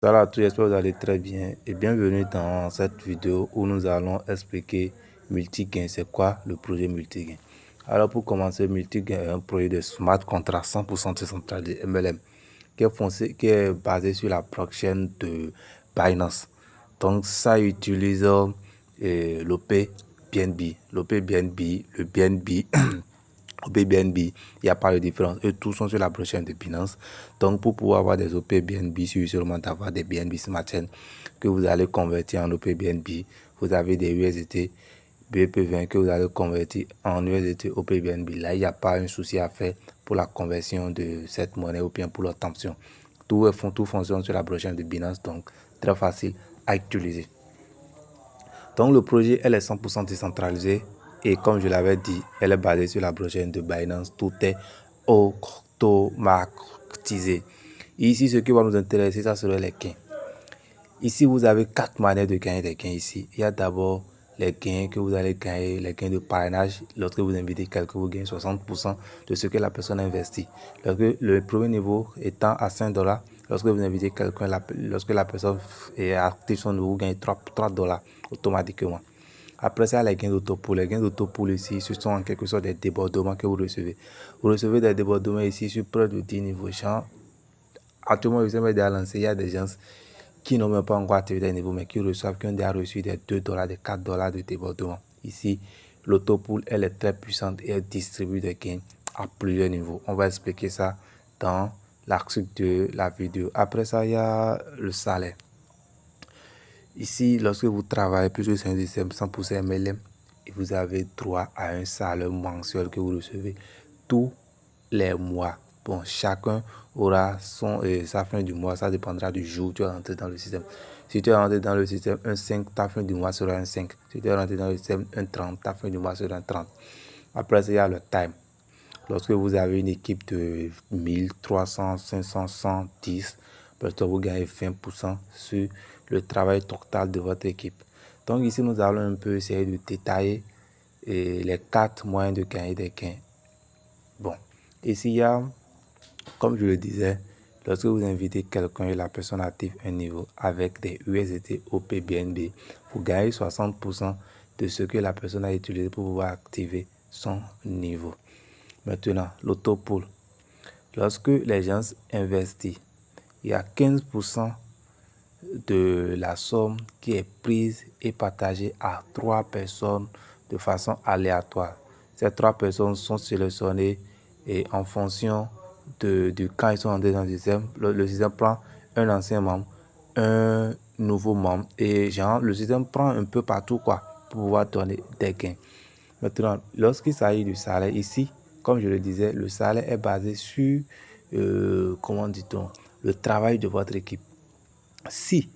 Salut à tous, j'espère que vous allez très bien et bienvenue dans cette vidéo où nous allons expliquer Multigain. C'est quoi le projet Multigain? Alors pour commencer, Multigain est un projet de smart contract 100% décentralisé MLM qui est basé sur la blockchain de Binance. Donc ça utilise l'OP BNB. L'OP BNB, le BNB OP-BNB, il n'y a pas de différence. Eux tous sont sur la blockchain de Binance. Donc, pour pouvoir avoir des OP-BNB, il suffit seulement d'avoir des BNB Smart Chain que vous allez convertir en OP-BNB. Vous avez des USDT BP20 que vous allez convertir en USDT OP-BNB. Là, il n'y a pas un souci à faire pour la conversion de cette monnaie ou bien pour l'obtention. Tout fonctionne sur la blockchain de Binance, donc très facile à utiliser. Donc le projet, elle est 100% décentralisé et comme je l'avais dit, elle est basée sur la blockchain de Binance. Tout est automatisé. Ici, ce qui va nous intéresser, ça serait les gains. Ici, vous avez 4 manières de gagner des gains ici. Il y a d'abord les gains que vous allez gagner, les gains de parrainage. Lorsque vous invitez quelqu'un, vous gagnez 60% de ce que la personne investit. Le premier niveau étant à 5 $, lorsque vous invitez quelqu'un, lorsque la personne est active son niveau, vous gagnez 3 $ automatiquement. Après ça, les gains d'autopool. Les gains d'autopool ici, ce sont en quelque sorte des débordements que vous recevez. Vous recevez des débordements ici sur près de 10 niveaux. Actuellement, je vais déjà lancer, il y a des gens qui n'ont même pas encore activé des niveaux, mais qui reçoivent, qui ont déjà reçu des 2 $, des 4 $ de débordement. Ici, l'autopool, elle est très puissante et elle distribue des gains à plusieurs niveaux. On va expliquer ça dans la suite de la vidéo. Après ça, il y a le salaire. Ici, lorsque vous travaillez plus de 100% MLM, vous avez droit à un salaire mensuel que vous recevez tous les mois. Bon, chacun aura sa fin du mois, ça dépendra du jour où tu es rentré dans le système. Si tu es rentré dans le système un 5, ta fin du mois sera un 5. Si tu es rentré dans le système un 30, ta fin du mois sera un 30. Après, il y a le time. Lorsque vous avez une équipe de 1000, 300, 500, 110, vous gagnez 20% sur le travail total de votre équipe. Donc ici, nous allons un peu essayer de détailler les 4 moyens de gagner des gains. Bon, ici, il y a, comme je le disais, lorsque vous invitez quelqu'un et la personne active un niveau avec des USDT OP-BNB, vous gagnez 60% de ce que la personne a utilisé pour pouvoir activer son niveau. Maintenant, l'autopool. Lorsque les gens investissent, il y a 15% de la somme qui est prise et partagée à 3 personnes de façon aléatoire. Ces 3 personnes sont sélectionnées et en fonction de quand ils sont entrés dans le système. Le système prend un ancien membre, un nouveau membre et le système prend un peu partout pour pouvoir donner des gains. Maintenant, lorsqu'il s'agit du salaire, ici, comme je le disais, le salaire est basé sur, comment dit-on, le travail de votre équipe. Si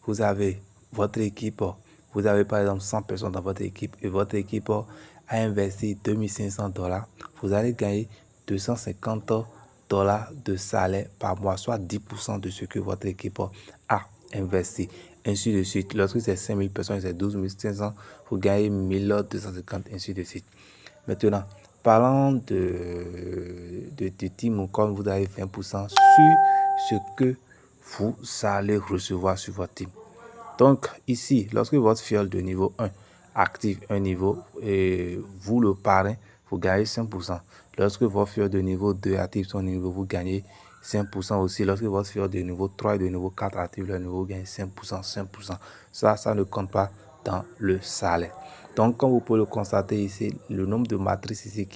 vous avez votre équipe, vous avez par exemple 100 personnes dans votre équipe et votre équipe a investi 2500 $, vous allez gagner 250 $ de salaire par mois, soit 10% de ce que votre équipe a investi. Ainsi de suite. Lorsque c'est 5000 personnes, c'est 12 500, vous gagnez 1250, ainsi de suite. Maintenant, parlant de team, comme vous avez 20% sur ce que vous allez recevoir sur votre team. Donc ici, lorsque votre fiole de niveau 1 active un niveau et vous le parrain, vous gagnez 5%. Lorsque votre fiole de niveau 2 active son niveau, vous gagnez 5% aussi. Lorsque votre fiole de niveau 3 et de niveau 4 active le niveau, vous gagnez 5%, 5%. Ça ne compte pas dans le salaire. Donc, comme vous pouvez le constater ici, le nombre de matrices ici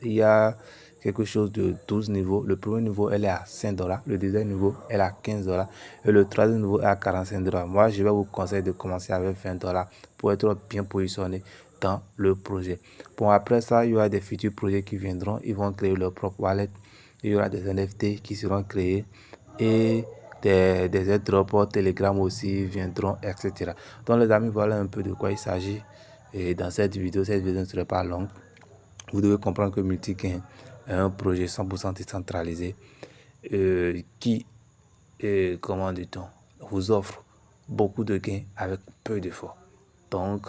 il y a quelque chose de 12 niveaux. Le premier niveau, elle est à 5 $. Le deuxième niveau, elle est à 15 $ et le troisième niveau est à 45 $. Moi, je vais vous conseiller de commencer avec 20 $ pour être bien positionné dans le projet. Bon, après ça, il y aura des futurs projets qui viendront. Ils vont créer leur propre wallet. Il y aura des NFT qui seront créés et des airdrops Telegram aussi viendront, etc. Donc, les amis, voilà un peu de quoi il s'agit. Et dans cette vidéo ne sera pas longue. Vous devez comprendre que Multigain est un projet 100% décentralisé qui, comment dit-on, vous offre beaucoup de gains avec peu d'efforts. Donc,